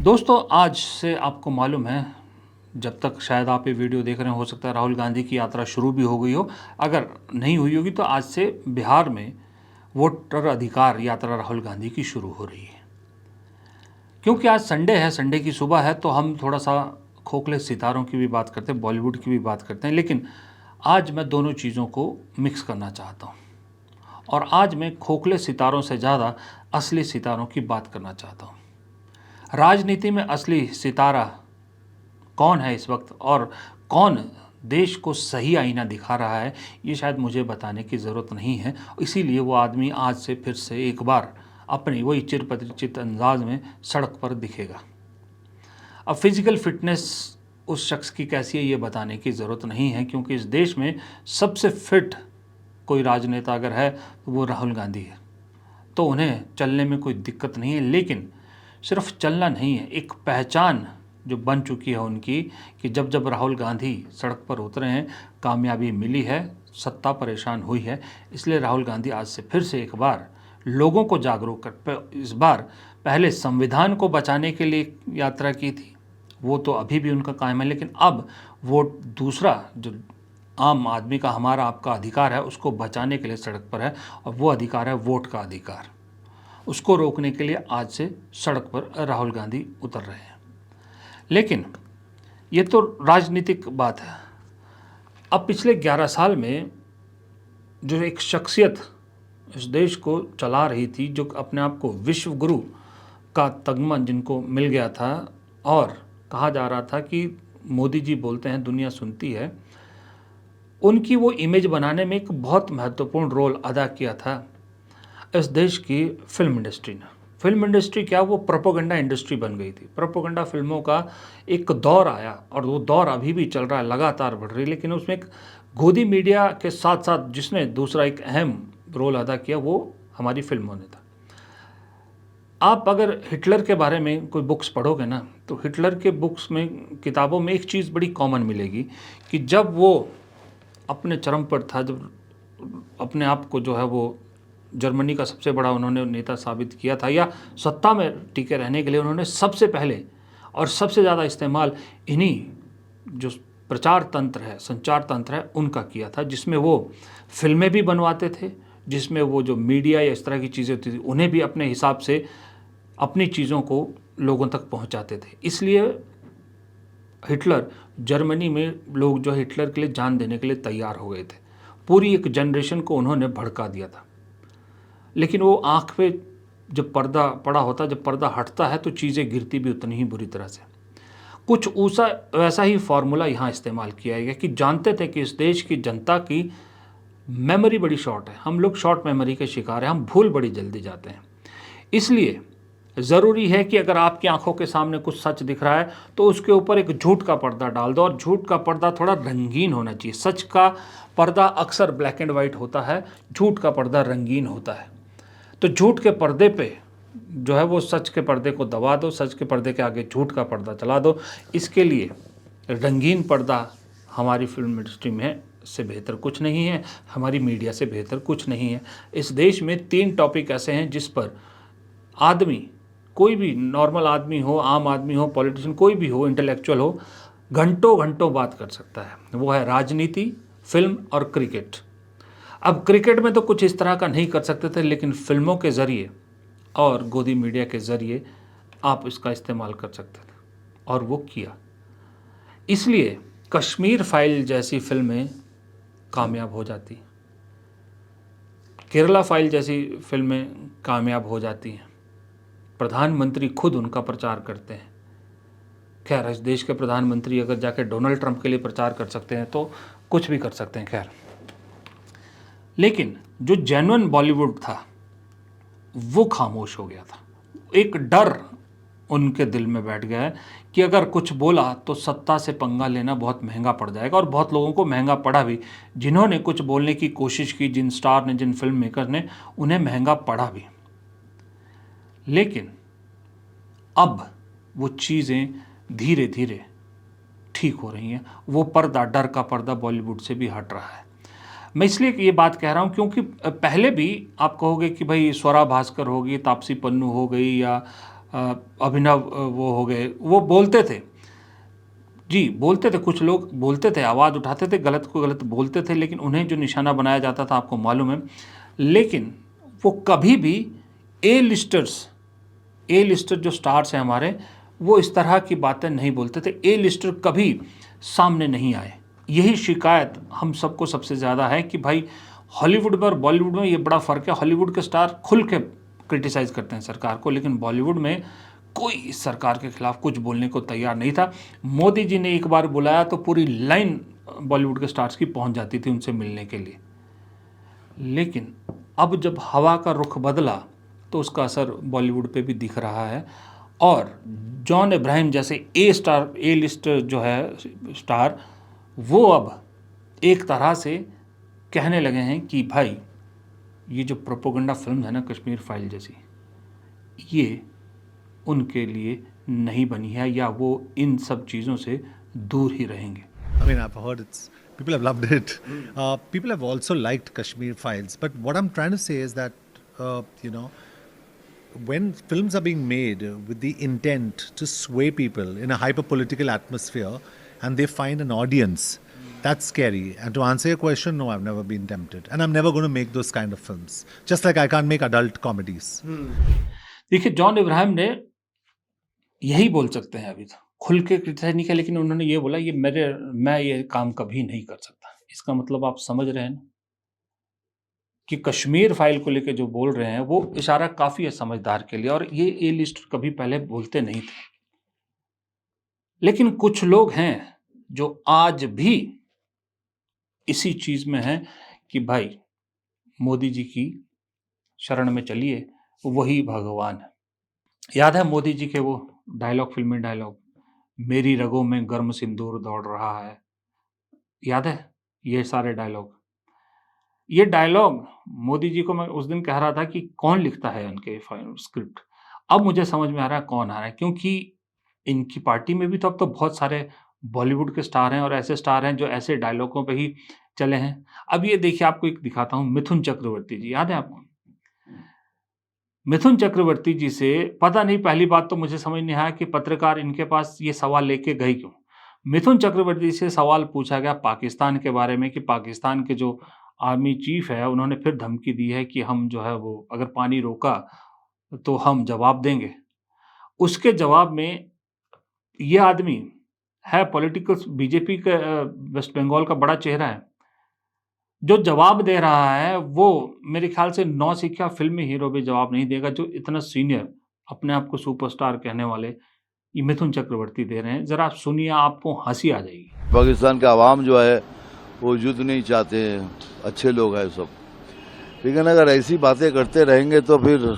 दोस्तों, आज से आपको मालूम है, जब तक शायद आप ये वीडियो देख रहे हैं, हो सकता है राहुल गांधी की यात्रा शुरू भी हो गई हो। अगर नहीं हुई होगी तो आज से बिहार में वोटर अधिकार यात्रा राहुल गांधी की शुरू हो रही है। क्योंकि आज संडे है, संडे की सुबह है, तो हम थोड़ा सा खोखले सितारों की भी बात करते हैं, बॉलीवुड की भी बात करते हैं, लेकिन आज मैं दोनों चीज़ों को मिक्स करना चाहता हूँ। और आज मैं खोखले सितारों से ज़्यादा असली सितारों की बात करना चाहता हूँ। राजनीति में असली सितारा कौन है इस वक्त, और कौन देश को सही आईना दिखा रहा है, ये शायद मुझे बताने की ज़रूरत नहीं है। इसीलिए वो आदमी आज से फिर से एक बार अपनी वही चिर परिचित अंदाज में सड़क पर दिखेगा। अब फिजिकल फिटनेस उस शख्स की कैसी है ये बताने की ज़रूरत नहीं है, क्योंकि इस देश में सबसे फिट कोई राजनेता अगर है तो वो राहुल गांधी है। तो उन्हें चलने में कोई दिक्कत नहीं है, लेकिन सिर्फ चलना नहीं है, एक पहचान जो बन चुकी है उनकी कि जब जब राहुल गांधी सड़क पर उतरे हैं, कामयाबी मिली है, सत्ता परेशान हुई है। इसलिए राहुल गांधी आज से फिर से एक बार लोगों को जागरूक कर, इस बार पहले संविधान को बचाने के लिए यात्रा की थी, वो तो अभी भी उनका कायम है, लेकिन अब वो दूसरा जो आम आदमी का, हमारा आपका अधिकार है, उसको बचाने के लिए सड़क पर है, और वो अधिकार है वोट का अधिकार। उसको रोकने के लिए आज से सड़क पर राहुल गांधी उतर रहे हैं। लेकिन ये तो राजनीतिक बात है। अब पिछले 11 साल में जो एक शख्सियत इस देश को चला रही थी, जो अपने आप को विश्व गुरु का तगमा जिनको मिल गया था, और कहा जा रहा था कि मोदी जी बोलते हैं दुनिया सुनती है, उनकी वो इमेज बनाने में एक बहुत महत्वपूर्ण रोल अदा किया था इस देश की फिल्म इंडस्ट्री ने। फिल्म इंडस्ट्री क्या, वो प्रोपेगेंडा इंडस्ट्री बन गई थी। प्रोपेगेंडा फिल्मों का एक दौर आया, और वो दौर अभी भी चल रहा है, लगातार बढ़ रही है। लेकिन उसमें एक गोदी मीडिया के साथ साथ जिसने दूसरा एक अहम रोल अदा किया, वो हमारी फिल्मों ने था। आप अगर हिटलर के बारे में कोई बुक्स पढ़ोगे ना, तो हिटलर के बुक्स में, किताबों में एक चीज़ बड़ी कॉमन मिलेगी कि जब वो अपने चरम पर था, जब अपने आप को जो है वो जर्मनी का सबसे बड़ा उन्होंने नेता साबित किया था, या सत्ता में टिके रहने के लिए उन्होंने सबसे पहले और सबसे ज़्यादा इस्तेमाल इन्हीं जो प्रचार तंत्र है, संचार तंत्र है, उनका किया था, जिसमें वो फिल्में भी बनवाते थे, जिसमें वो जो मीडिया या इस तरह की चीज़ें होती थी उन्हें भी अपने हिसाब से अपनी चीज़ों को लोगों तक पहुंचाते थे। इसलिए हिटलर, जर्मनी में लोग जो हिटलर के लिए जान देने के लिए तैयार हो गए थे। पूरी एक जनरेशन को उन्होंने भड़का दिया था। लेकिन वो आँख पे जब पर्दा पड़ा होता, जब पर्दा हटता है, तो चीज़ें गिरती भी उतनी ही बुरी तरह से। कुछ ऊसा वैसा ही फार्मूला यहाँ इस्तेमाल किया गया कि जानते थे कि इस देश की जनता की मेमोरी बड़ी शॉर्ट है, हम लोग शॉर्ट मेमोरी के शिकार हैं, हम भूल बड़ी जल्दी जाते हैं। इसलिए ज़रूरी है कि अगर आपकी आंखों के सामने कुछ सच दिख रहा है तो उसके ऊपर एक झूठ का पर्दा डाल दो, और झूठ का पर्दा थोड़ा रंगीन होना चाहिए। सच का पर्दा अक्सर ब्लैक एंड वाइट होता है, झूठ का पर्दा रंगीन होता है। तो झूठ के पर्दे पे जो है वो सच के पर्दे को दबा दो, सच के पर्दे के आगे झूठ का पर्दा चला दो। इसके लिए रंगीन पर्दा हमारी फिल्म इंडस्ट्री में से बेहतर कुछ नहीं है, हमारी मीडिया से बेहतर कुछ नहीं है। इस देश में 3 टॉपिक ऐसे हैं जिस पर आदमी, कोई भी नॉर्मल आदमी हो, आम आदमी हो, पॉलिटिशियन कोई भी हो, इंटेलेक्चुअल हो, घंटों घंटों बात कर सकता है। वो है राजनीति, फिल्म और क्रिकेट। अब क्रिकेट में तो कुछ इस तरह का नहीं कर सकते थे, लेकिन फिल्मों के ज़रिए और गोदी मीडिया के ज़रिए आप इसका इस्तेमाल कर सकते थे, और वो किया। इसलिए कश्मीर फाइल जैसी फिल्में कामयाब हो जाती, केरला फाइल जैसी फिल्में कामयाब हो जाती हैं, प्रधानमंत्री खुद उनका प्रचार करते हैं। खैर, इस देश के प्रधानमंत्री अगर जाकर डोनाल्ड ट्रंप के लिए प्रचार कर सकते हैं तो कुछ भी कर सकते हैं। खैर, लेकिन जो जेन्युइन बॉलीवुड था वो खामोश हो गया था। एक डर उनके दिल में बैठ गया है कि अगर कुछ बोला तो सत्ता से पंगा लेना बहुत महंगा पड़ जाएगा, और बहुत लोगों को महंगा पड़ा भी। जिन्होंने कुछ बोलने की कोशिश की, जिन स्टार ने, जिन फिल्म मेकर ने, उन्हें महंगा पड़ा भी। लेकिन अब वो चीज़ें धीरे धीरे ठीक हो रही हैं। वो पर्दा, डर का पर्दा बॉलीवुड से भी हट रहा है। मैं इसलिए ये बात कह रहा हूँ क्योंकि पहले भी आप कहोगे कि भाई स्वरा भास्कर होगी, तापसी पन्नू हो गई, या अभिनव वो हो गए, वो बोलते थे, जी बोलते थे, कुछ लोग बोलते थे, आवाज़ उठाते थे, गलत को गलत बोलते थे, लेकिन उन्हें जो निशाना बनाया जाता था आपको मालूम है। लेकिन वो कभी भी ए लिस्टर जो स्टार्स हैं हमारे, वो इस तरह की बातें नहीं बोलते थे। ए लिस्टर कभी सामने नहीं आए। यही शिकायत हम सबको सबसे ज़्यादा है कि भाई हॉलीवुड में और बॉलीवुड में ये बड़ा फ़र्क है। हॉलीवुड के स्टार खुल के क्रिटिसाइज़ करते हैं सरकार को, लेकिन बॉलीवुड में कोई इस सरकार के खिलाफ कुछ बोलने को तैयार नहीं था। मोदी जी ने एक बार बुलाया तो पूरी लाइन बॉलीवुड के स्टार्स की पहुंच जाती थी उनसे मिलने के लिए। लेकिन अब जब हवा का रुख बदला तो उसका असर बॉलीवुड पे भी दिख रहा है, और जॉन इब्राहिम जैसे ए लिस्ट जो है स्टार, वो अब एक तरह से कहने लगे हैं कि भाई ये जो प्रोपोगंडा फिल्म है ना, कश्मीर फाइल जैसी, ये उनके लिए नहीं बनी है, या वो इन सब चीज़ों से दूर ही रहेंगे। I mean, I've heard people have loved it. People have also liked Kashmir Files. But what I'm trying to say is that, when films are being made with the intent to sway people in a hyper-political atmosphere and they find an audience, that's scary. And to answer your question, no, I've never been tempted. And I'm never going to make those kind of films. Just like I can't make adult comedies. देखिए, John Ibrahim ने यही बोल सकते हैं, अभी तो खुल के क्रिटिसाइज नहीं किया, लेकिन उन्होंने ये बोला, मैं ये काम कभी नहीं कर सकता। इसका मतलब आप समझ रहे हैं ना कि कश्मीर फाइल को लेके जो बोल रहे हैं वो इशारा काफ़ी है समझदार के लिए, और ये ए लिस्ट कभी पहले बोलते नहीं थे। लेकिन कुछ लोग हैं जो आज भी इसी चीज़ में हैं कि भाई मोदी जी की शरण में चलिए, वही भगवान है। याद है मोदी जी के वो डायलॉग, फिल्मी डायलॉग, मेरी रगों में गर्म सिंदूर दौड़ रहा है, याद है ये सारे डायलॉग? ये डायलॉग मोदी जी को मैं उस दिन कह रहा था कि कौन लिखता है उनके स्क्रिप्ट। अब मुझे समझ में आ रहा है कौन आ रहा है, क्योंकि इनकी पार्टी में भी तो अब तो बहुत सारे बॉलीवुड के स्टार हैं, और ऐसे स्टार हैं जो ऐसे डायलॉगों पे ही चले हैं। अब ये देखिए, आपको एक दिखाता हूँ, मिथुन चक्रवर्ती जी, याद है आपको? मिथुन चक्रवर्ती जी से पता नहीं, पहली बात तो मुझे समझ नहीं आया कि पत्रकार इनके पास ये सवाल लेके गए क्यों? मिथुन चक्रवर्ती से सवाल पूछा गया पाकिस्तान के बारे में कि पाकिस्तान के जो आर्मी चीफ है, उन्होंने फिर धमकी दी है कि हम जो है वो अगर पानी रोका तो हम जवाब देंगे। उसके जवाब में ये आदमी है पॉलिटिकल बीजेपी के वेस्ट बंगाल का बड़ा चेहरा है, जो जवाब दे रहा है वो मेरे ख्याल से नौसिखिया फ़िल्मी हीरो भी जवाब नहीं देगा, जो इतना सीनियर अपने आप को सुपरस्टार कहने वाले ये मिथुन चक्रवर्ती दे रहे हैं। ज़रा आप सुनिए, आपको हँसी आ जाएगी। पाकिस्तान का आवाम जो है वो युद्ध नहीं चाहते हैं, अच्छे लोग हैं सब, लेकिन अगर ऐसी बातें करते रहेंगे तो फिर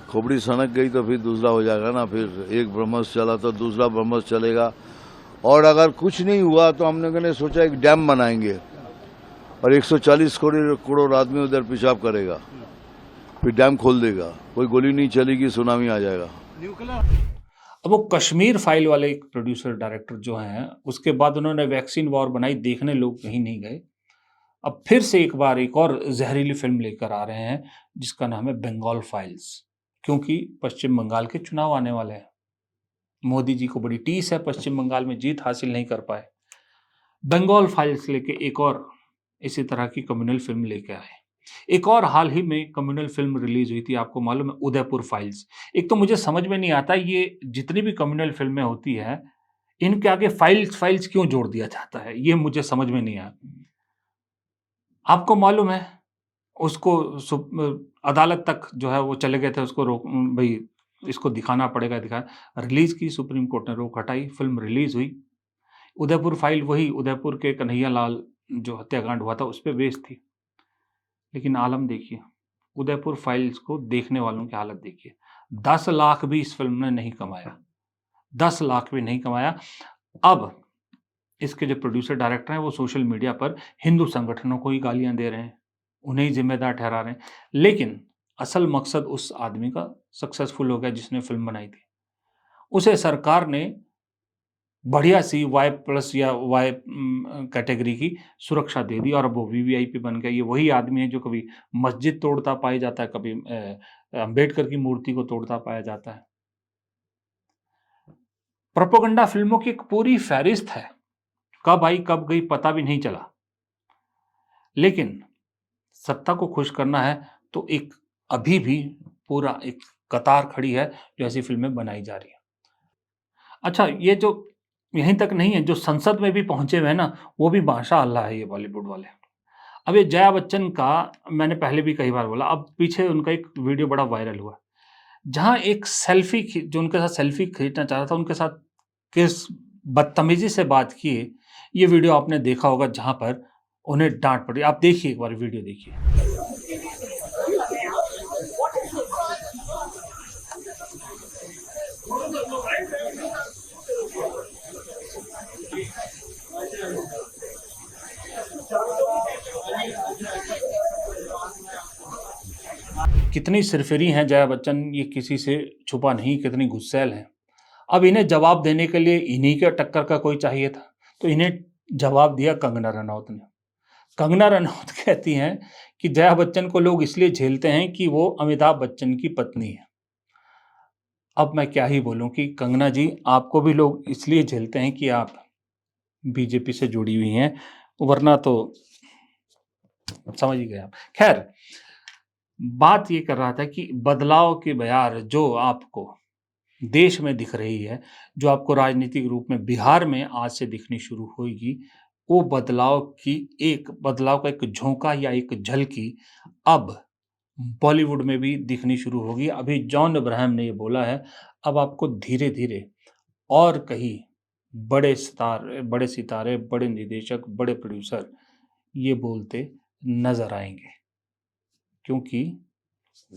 खोपड़ी सनक गई तो फिर दूसरा हो जाएगा ना, फिर एक ब्रह्मस चला तो दूसरा ब्रह्मस चलेगा। और अगर कुछ नहीं हुआ तो हमने कहने सोचा एक डैम बनाएंगे और 140 करोड़ आदमी उधर पेशाब करेगा, फिर डैम खोल देगा, कोई गोली नहीं चलेगी, सुनामी आ जाएगा। अब वो कश्मीर फाइल वाले एक प्रोड्यूसर डायरेक्टर जो हैं, उसके बाद उन्होंने वैक्सीन वॉर बनाई, देखने लोग कहीं नहीं गए। अब फिर से एक बार एक और जहरीली फिल्म लेकर आ रहे हैं जिसका नाम है बंगाल फाइल्स, क्योंकि पश्चिम बंगाल के चुनाव आने वाले हैं। मोदी जी को बड़ी टीस है, पश्चिम बंगाल में जीत हासिल नहीं कर पाए। बंगाल फाइल्स लेके एक और इसी तरह की कम्युनल फिल्म लेके आए। एक और हाल ही में कम्युनल फिल्म रिलीज हुई थी, आपको मालूम है, उदयपुर फाइल्स। एक तो मुझे समझ में नहीं आता ये जितनी भी कम्युनल फिल्में होती है, इनके आगे फाइल्स फाइल्स क्यों जोड़ दिया जाता है, ये मुझे समझ में नहीं आया। आपको मालूम है उसको अदालत तक जो है वो चले गए थे, उसको रोक, भाई इसको दिखाना पड़ेगा, दिखाया, रिलीज की, सुप्रीम कोर्ट ने रोक हटाई, फिल्म रिलीज हुई। उदयपुर फाइल वही उदयपुर के कन्हैया लाल जो हत्याकांड हुआ था उस पर बेस्ड थी। लेकिन आलम देखिए, उदयपुर फाइल्स को देखने वालों की हालत देखिए। 10 लाख भी इस फिल्म ने नहीं कमाया, 10 लाख भी नहीं कमाया। अब इसके जो प्रोड्यूसर डायरेक्टर हैं वो सोशल मीडिया पर हिंदू संगठनों को ही गालियां दे रहे हैं, उन्हें ही जिम्मेदार ठहरा रहे हैं। लेकिन असल मकसद उस आदमी का सक्सेसफुल हो गया जिसने फिल्म बनाई थी। उसे सरकार ने बढ़िया सी Y+ या Y कैटेगरी की सुरक्षा दे दी और अब वो वीवीआईपी बन गया। ये वही आदमी है जो कभी मस्जिद तोड़ता पाया जाता है, कभी अंबेडकर की मूर्ति को तोड़ता पाया जाता है। प्रोपेगेंडा फिल्मों की एक पूरी फहरिस्त है, कब आई कब गई पता भी नहीं चला। लेकिन सत्ता को खुश करना है तो एक अभी भी पूरा एक कतार खड़ी है जो ऐसी फिल्में बनाई जा रही है। अच्छा, ये जो यहीं तक नहीं है, जो संसद में भी पहुंचे हुए हैं ना, वो भी माशाअल्लाह है ये बॉलीवुड वाले। अब ये जया बच्चन का मैंने पहले भी कई बार बोला, अब पीछे उनका एक वीडियो बड़ा वायरल हुआ, जहाँ एक सेल्फी जो उनके साथ सेल्फी खींचना चाह रहा था, उनके साथ किस बदतमीजी से बात किए, ये वीडियो आपने देखा होगा जहाँ पर उन्हें डांट पड़ी। आप देखिए, एक बार वीडियो देखिए। कितनी सिरफिरी हैं जया बच्चन, ये किसी से छुपा नहीं, कितनी गुस्सैल हैं। अब इन्हें जवाब देने के लिए इन्हीं के टक्कर का कोई चाहिए था, तो इन्हें जवाब दिया कंगना रनौत ने। कंगना रनौत कहती हैं कि जया बच्चन को लोग इसलिए झेलते हैं कि वो अमिताभ बच्चन की पत्नी है। अब मैं क्या ही बोलूं कि कंगना जी, आपको भी लोग इसलिए झेलते हैं कि आप बीजेपी से जुड़ी हुई हैं, वरना तो समझ ही गए आप। खैर, बात ये कर रहा था कि बदलाव की बयार जो आपको देश में दिख रही है, जो आपको राजनीतिक रूप में बिहार में आज से दिखनी शुरू होगी, वो बदलाव का एक झोंका या एक झलकी अब बॉलीवुड में भी दिखनी शुरू होगी। अभी जॉन अब्राहम ने ये बोला है, अब आपको धीरे-धीरे और कहीं बड़े सितारे, बड़े निदेशक, बड़े प्रोड्यूसर ये बोलते नज़र आएँगे, क्योंकि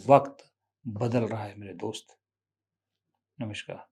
वक़्त बदल रहा है मेरे दोस्त। नमस्कार।